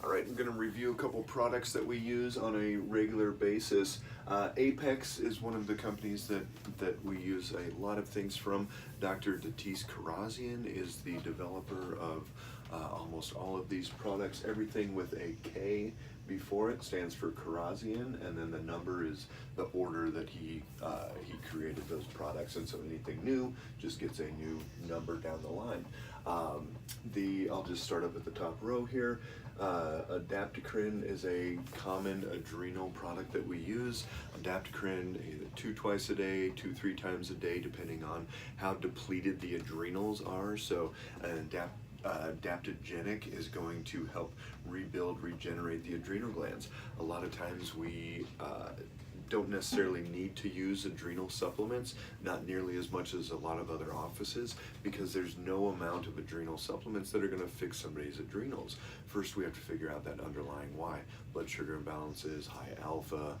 All right, I'm going to review a couple products that we use on a regular basis. Apex is one of the companies that we use a lot of things from. Dr. Datis Kharrazian is the developer of almost all of these products. Everything with a K before it stands for Kharrazian, and then the number is the order that he created those products. And so anything new just gets a new number down the line. I'll just start up at the top row here. Adaptocrine is a common adrenal product that we use. Adaptocrine either twice a day, 3 times a day, depending on how depleted the adrenals are. So an adaptogenic is going to help regenerate the adrenal glands. A lot of times we don't necessarily need to use adrenal supplements, not nearly as much as a lot of other offices, because there's no amount of adrenal supplements that are going to fix somebody's adrenals. First, we have to figure out that underlying why. Blood sugar imbalances, high alpha,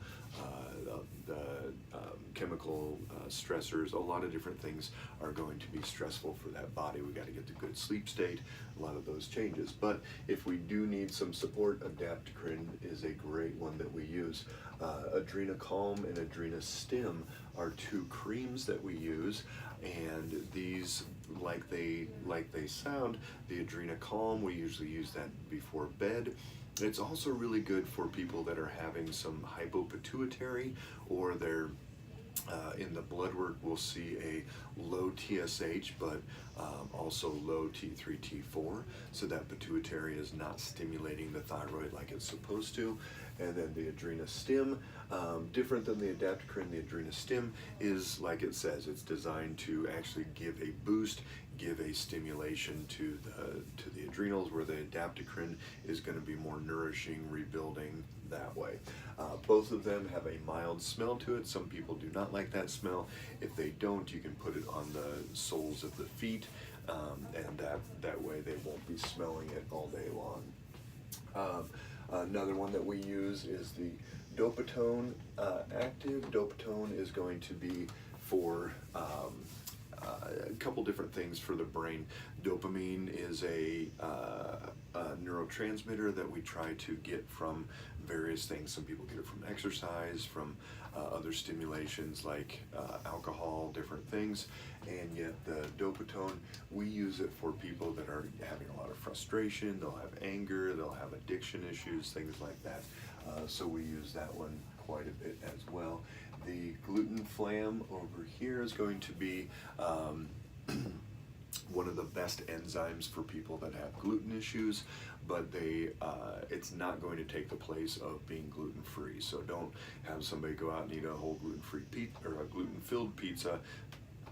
chemical stressors, a lot of different things are going to be stressful for that body. We got to get the good sleep state, a lot of those changes. But if we do need some support, Adaptocrine is a great one that we use. Adrenacalm and Adrenastim are 2 creams that we use, and these, like they sound, the Adrenacalm, we usually use that before bed. It's also really good for people that are having some hypopituitary, or they're in the blood work we'll see a low TSH, but also low T3, T4, so that pituitary is not stimulating the thyroid like it's supposed to. And then the Adrenastim, different than the Adaptocrine, the Adrenastim is, like it says, it's designed to actually give a boost, give a stimulation to the adrenals, where the Adaptocrine is going to be more nourishing, rebuilding that way. Both of them have a mild smell to it. Some people do not like that smell. If they don't, you can put it on the soles of the feet, and that way they won't be smelling it all day long. Another one that we use is the Dopatone Active. Dopatone is going to be for a couple different things for the brain. Dopamine is a neurotransmitter that we try to get from various things. Some people get it from exercise, from other stimulations like alcohol, different things. And yet the Dopatone, we use it for people that are having a lot of frustration, they'll have anger, they'll have addiction issues, things like that. So we use that one quite a bit as well. The Gluten Flam over here is going to be one of the best enzymes for people that have gluten issues, but it's not going to take the place of being gluten-free. So don't have somebody go out and eat a whole gluten-free pizza or a gluten-filled pizza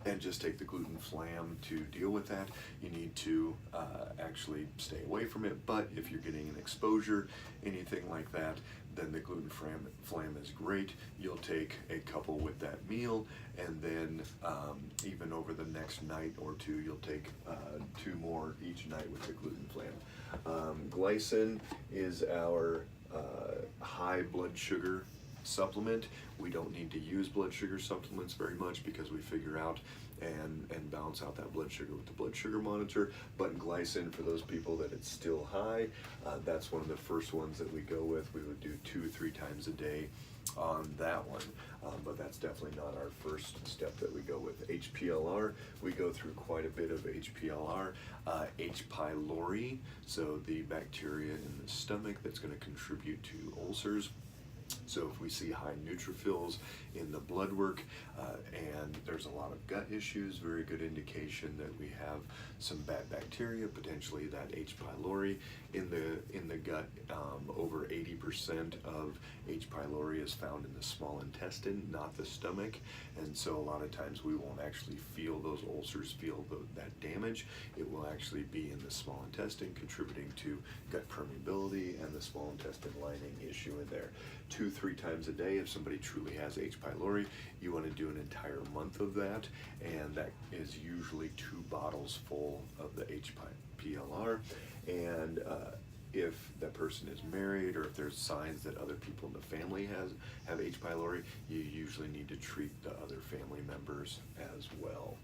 and just take the Gluten Flam to deal with that. You need to actually stay away from it, but if you're getting an exposure, anything like that, then the Gluten Flam is great. You'll take a couple with that meal, and then even over the next night or 2, you'll take 2 more each night with the Gluten Flam. Glycin is our high blood sugar supplement. We don't need to use blood sugar supplements very much because we figure out and balance out that blood sugar with the blood sugar monitor. But glycin, for those people that it's still high, that's one of the first ones that we go with. We would do 2 or 3 times a day on that one, but that's definitely not our first step that we go with. HPLR, we go through quite a bit of HPLR. H. pylori, so the bacteria in the stomach that's going to contribute to ulcers. So if we see high neutrophils in the blood work and there's a lot of gut issues, very good indication that we have some bad bacteria, potentially that H. pylori in the gut. Over 80% of H. pylori is found in the small intestine, not the stomach, and so a lot of times we won't actually feel those ulcers, feel that damage. It will actually be in the small intestine, contributing to gut permeability and the small intestine lining issue in there. 2-3 times a day. If somebody truly has H. pylori, you want to do an entire month of that, and that is usually 2 bottles full of the HPLR. And if that person is married, or if there's signs that other people in the family have H. pylori, you usually need to treat the other family members as well.